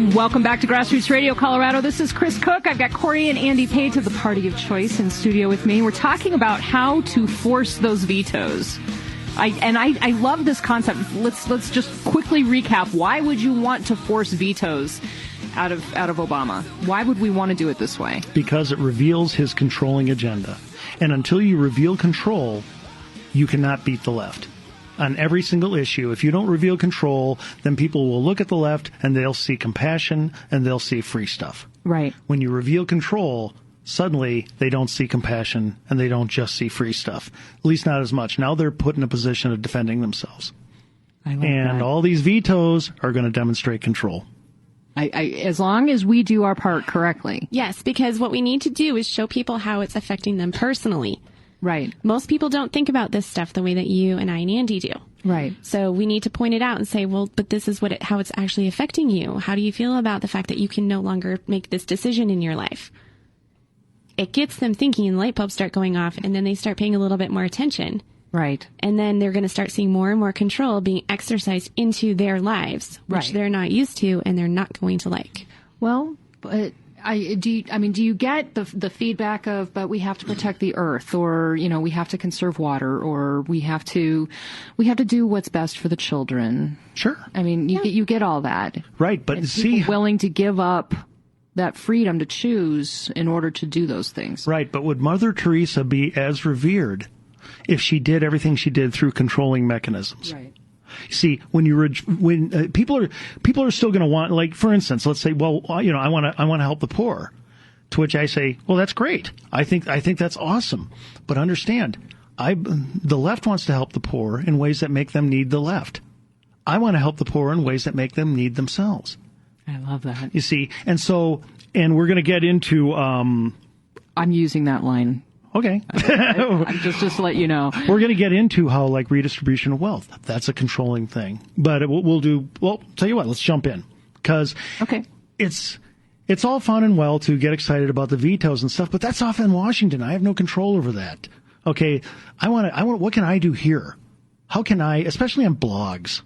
Welcome back to Grassroots Radio, Colorado. This is Chris Cook. I've got Cori and Andy Pate of the Party of Choice in studio with me. We're talking about how to force those vetoes. I love this concept. Let's just quickly recap. Why would you want to force vetoes out of Obama? Why would we want to do it this way? Because it reveals his controlling agenda. And until you reveal control, you cannot beat the left. On every single issue, if you don't reveal control, then people will look at the left and they'll see compassion and they'll see free stuff. Right. When you reveal control, suddenly they don't see compassion and they don't just see free stuff. At least not as much. Now they're put in a position of defending themselves. I like and that. all these vetoes are going to demonstrate control. As long as we do our part correctly. Yes, because what we need to do is show people how it's affecting them personally. Right. Most people don't think about this stuff the way that you and I and Andy do. Right. So we need to point it out and say, well, but this is how it's actually affecting you. How do you feel about the fact that you can no longer make this decision in your life? It gets them thinking, and light bulbs start going off, and then they start paying a little bit more attention. Right. And then they're going to start seeing more and more control being exercised into their lives, which they're not used to and they're not going to like. Well, but do you get the feedback of, but we have to protect the earth, or, we have to conserve water, or we have to do what's best for the children? Sure. I mean, you get all that. Right, but and see, people willing to give up that freedom to choose in order to do those things. Right, but would Mother Teresa be as revered if she did everything she did through controlling mechanisms? Right. See, when people are still going to want, like, for instance, let's say, well, I want to help the poor. To which I say, well, that's great. I think that's awesome. But understand, the left wants to help the poor in ways that make them need the left. I want to help the poor in ways that make them need themselves. I love that. You see, and we're going to get into. I'm using that line. Okay. just to let you know. We're going to get into how, like, redistribution of wealth, that's a controlling thing. But tell you what, let's jump in. Because it's all fun and well to get excited about the vetoes and stuff, but that's off in Washington. I have no control over that. Okay, what can I do here? How can I, especially on blogs?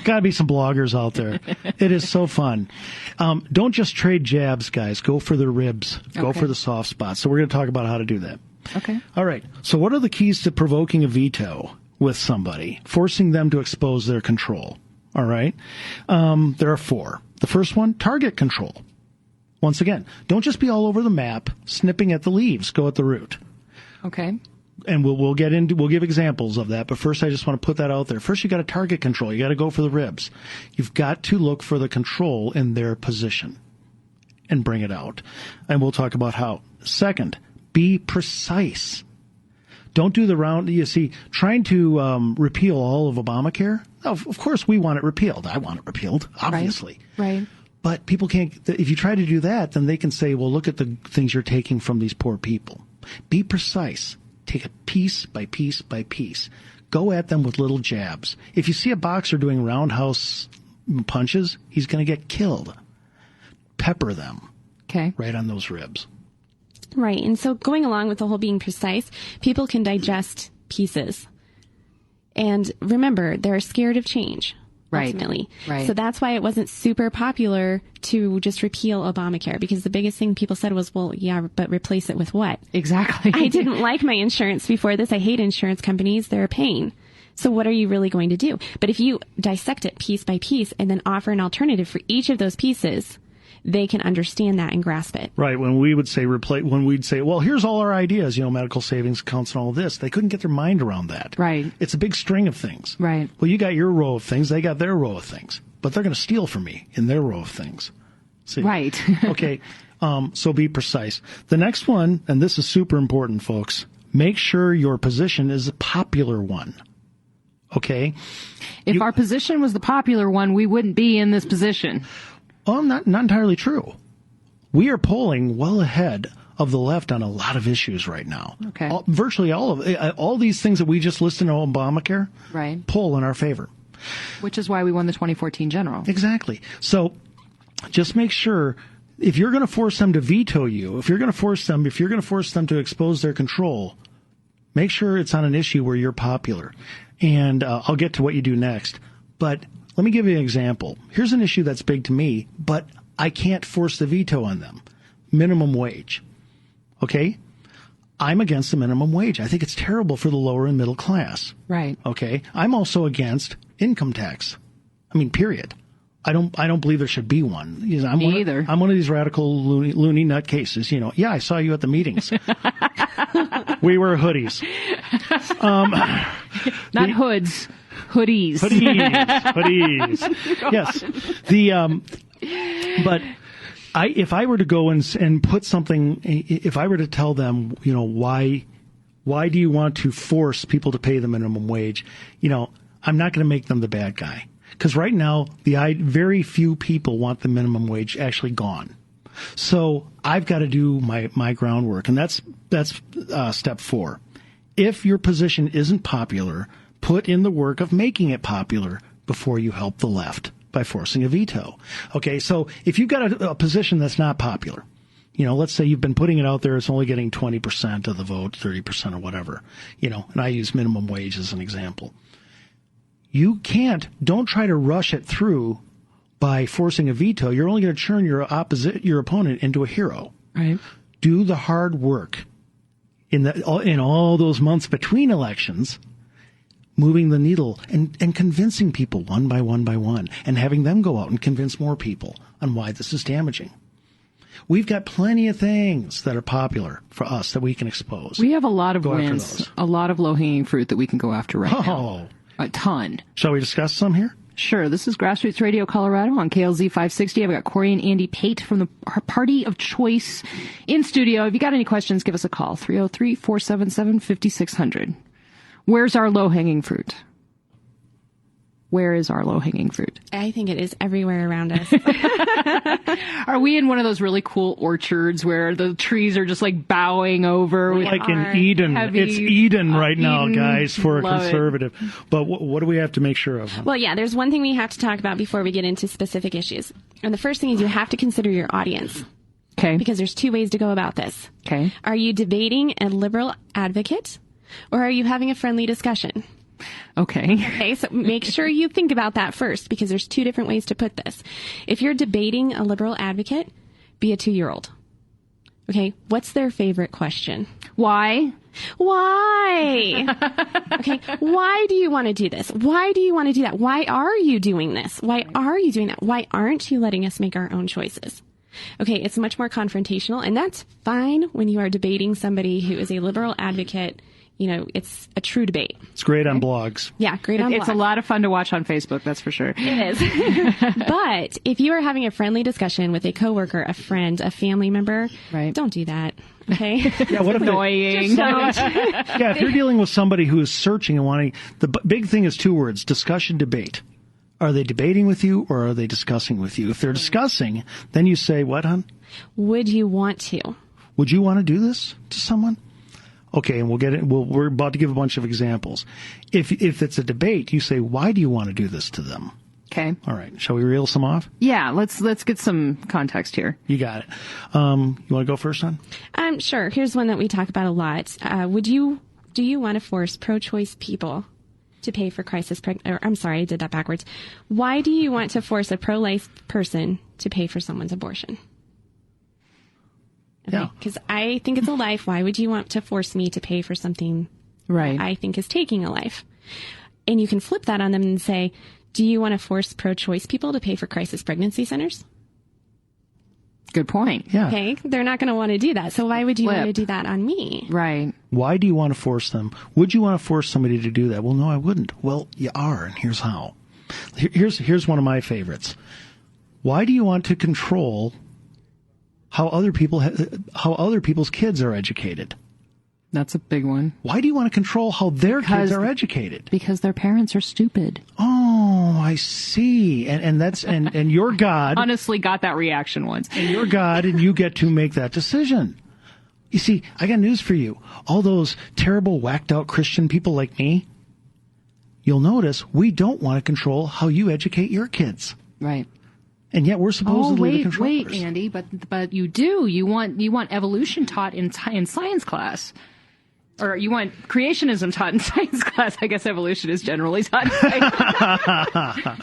Got to be some bloggers out there. It is so fun. Don't just trade jabs, guys. Go for the ribs. Go for the soft spots. So we're going to talk about how to do that. Okay. All right. So what are the keys to provoking a veto with somebody, forcing them to expose their control? All right. There are 4. The first one, target control. Once again, don't just be all over the map, snipping at the leaves. Go at the root. Okay. And we'll give examples of that. But first, I just want to put that out there. First, you got to target control. You got to go for the ribs. You've got to look for the control in their position and bring it out. And we'll talk about how. Second, be precise. Don't do the round. You see, trying to repeal all of Obamacare. Of course, we want it repealed. I want it repealed, obviously. Right. But people can't. If you try to do that, then they can say, well, look at the things you're taking from these poor people. Be precise. Take it piece by piece by piece. Go at them with little jabs. If you see a boxer doing roundhouse punches, he's going to get killed. Pepper them. Okay. Right on those ribs. Right. And so going along with the whole being precise, people can digest pieces. And remember, they're scared of change. Ultimately. Right. So that's why it wasn't super popular to just repeal Obamacare, because the biggest thing people said was, well, yeah, but replace it with what? Exactly. I didn't like my insurance before this. I hate insurance companies. They're a pain. So what are you really going to do? But if you dissect it piece by piece and then offer an alternative for each of those pieces, they can understand that and grasp it. Right. When we'd say, well, here's all our ideas, medical savings accounts and all this, they couldn't get their mind around that. Right. It's a big string of things. Right. Well, you got your row of things, they got their row of things, but they're going to steal from me in their row of things. See? Right. Okay. So be precise. The next one, and this is super important, folks, make sure your position is a popular one. Okay. If our position was the popular one, we wouldn't be in this position. Well, not entirely true. We are polling well ahead of the left on a lot of issues right now. Okay. Virtually all these things that we just listed on Obamacare, right, poll in our favor. Which is why we won the 2014 general. Exactly. So just make sure, if you're going to force them to veto you, if you're going to force them to expose their control, make sure it's on an issue where you're popular. And I'll get to what you do next. But Let me give you an example. Here's an issue that's big to me, but I can't force the veto on them. Minimum wage. Okay? I'm against the minimum wage. I think it's terrible for the lower and middle class. Right. Okay? I'm also against income tax. I mean, period. I don't believe there should be one. You know, Me either. I'm one of these radical loony nut cases. You know, yeah, I saw you at the meetings. We wear hoodies. Not hoods, hoodies. Hoodies. Yes. But if I were to go and put something, if I were to tell them, you know, why do you want to force people to pay the minimum wage? You know, I'm not going to make them the bad guy. Because right now, very few people want the minimum wage actually gone. So I've got to do my groundwork, and that's step 4. If your position isn't popular, put in the work of making it popular before you help the left by forcing a veto. Okay, so if you've got a position that's not popular, you know, let's say you've been putting it out there, it's only getting 20% of the vote, 30% or whatever, you know, and I use minimum wage as an example. Don't try to rush it through by forcing a veto. You're only going to turn your opponent into a hero. Right. Do the hard work in all those months between elections, moving the needle and convincing people one by one and having them go out and convince more people on why this is damaging. We've got plenty of things that are popular for us that we can expose. We have a lot of wins, a lot of low-hanging fruit that we can go after right now. A ton. Shall we discuss some here? Sure. This is Grassroots Radio Colorado on KLZ 560. I've got Cori and Andy Pate from the Party of Choice in studio. If you got any questions, give us a call. 303-477-5600. Where's our low-hanging fruit? Where is our low-hanging fruit? I think it is everywhere around us. Are we in one of those really cool orchards where the trees are just like bowing over? Like in Eden. It's Eden right now, guys, for a conservative. But what do we have to make sure of? Well, yeah, there's one thing we have to talk about before we get into specific issues. And the first thing is you have to consider your audience. Okay. Because there's 2 ways to go about this. Okay. Are you debating a liberal advocate or are you having a friendly discussion? Okay, so make sure you think about that first because there's 2 different ways to put this. If you're debating a liberal advocate, be a 2-year-old. Okay, what's their favorite question? Why? Okay, why do you want to do this? Why do you want to do that? Why are you doing this? Why are you doing that? Why aren't you letting us make our own choices? Okay, it's much more confrontational, and that's fine when you are debating somebody who is a liberal advocate. You know, it's a true debate. It's great on blogs. Yeah, great on blogs. It's a lot of fun to watch on Facebook, that's for sure. It is. But if you are having a friendly discussion with a coworker, a friend, a family member, don't do that. Okay? Yeah, what if annoying? Yeah, if you're dealing with somebody who is searching and wanting, the big thing is 2 words, discussion, debate. Are they debating with you or are they discussing with you? If they're discussing, then you say, what, hon? Would you want to? Would you want to do this to someone? Okay, and we'll get it. We're about to give a bunch of examples. If it's a debate, you say, why do you want to do this to them? Okay. All right. Shall we reel some off? Yeah, let's get some context here. You got it. You want to go first, hon? Sure. Here's one that we talk about a lot. Do you want to force pro-choice people to pay for I did that backwards. Why do you want to force a pro-life person to pay for someone's abortion? Okay, yeah. Because I think it's a life. Why would you want to force me to pay for something that I think is taking a life? And you can flip that on them and say, do you want to force pro-choice people to pay for crisis pregnancy centers? Good point. Yeah. Okay. They're not going to want to do that. So why would you want to do that on me? Right. Why do you want to force them? Would you want to force somebody to do that? Well, no, I wouldn't. Well, you are, and here's how. Here's one of my favorites. Why do you want to control how other people's kids are educated? That's a big one. Why do you want to control how their kids are educated? Because their parents are stupid. Oh, I see. And that's and you're God. Honestly, got that reaction once. And you're God, and you get to make that decision. You see, I got news for you. All those terrible, whacked out Christian people like me, you'll notice we don't want to control how you educate your kids. Right. And yet we're supposedly the controllers. Wait, Andy, but you do. You want evolution taught in science class. Or you want creationism taught in science class. I guess evolution is generally taught in science.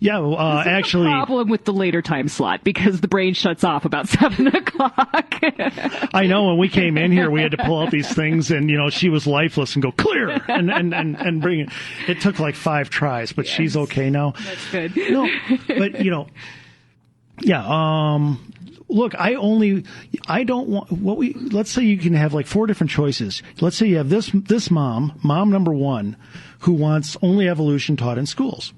Yeah, well, actually, problem with the later time slot because the brain shuts off about 7 o'clock. I know when we came in here, we had to pull out these things, and she was lifeless and go clear and bring it. It took like 5 tries, but yes. She's okay now. That's good. No, but yeah. Look, I don't want let's say you can have like 4 different choices. Let's say you have this mom number 1, who wants only evolution taught in schools.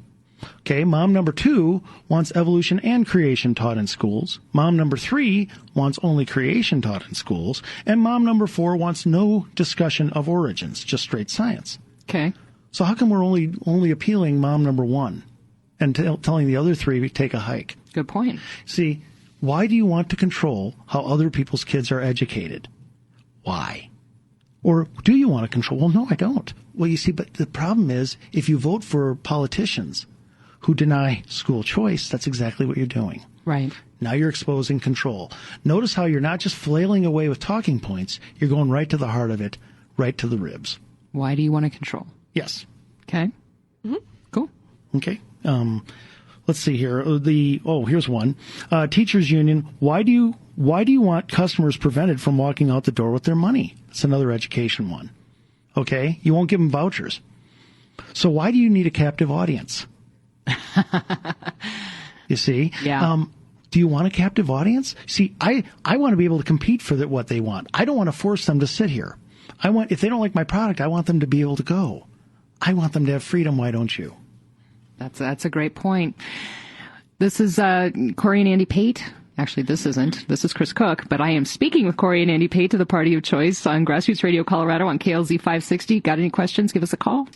Okay, mom number 2 wants evolution and creation taught in schools. Mom number 3 wants only creation taught in schools. And mom number 4 wants no discussion of origins, just straight science. Okay. So how come we're only appealing mom number 1 and telling the other 3 to take a hike? Good point. See, why do you want to control how other people's kids are educated? Why? Or do you want to control? Well, no, I don't. Well, you see, but the problem is if you vote for politicians who deny school choice, that's exactly what you're doing. Right. Now you're exposing control. Notice how you're not just flailing away with talking points. You're going right to the heart of it, right to the ribs. Why do you want to control? Yes. Okay. Mm-hmm. Cool. Okay. Let's see here. Here's one. Teachers union. Why do you want customers prevented from walking out the door with their money? It's another education one. Okay. You won't give them vouchers. So why do you need a captive audience? You see? Yeah. Do you want a captive audience? See, I want to be able to compete for what they want. I don't want to force them to sit here. If they don't like my product, I want them to be able to go. I want them to have freedom. Why don't you? That's a great point. This is Cori and Andy Pate. Actually, this isn't. This is Chris Cook, but I am speaking with Cori and Andy Pate to the Party of Choice on Grassroots Radio Colorado on KLZ 560. Got any questions? Give us a call.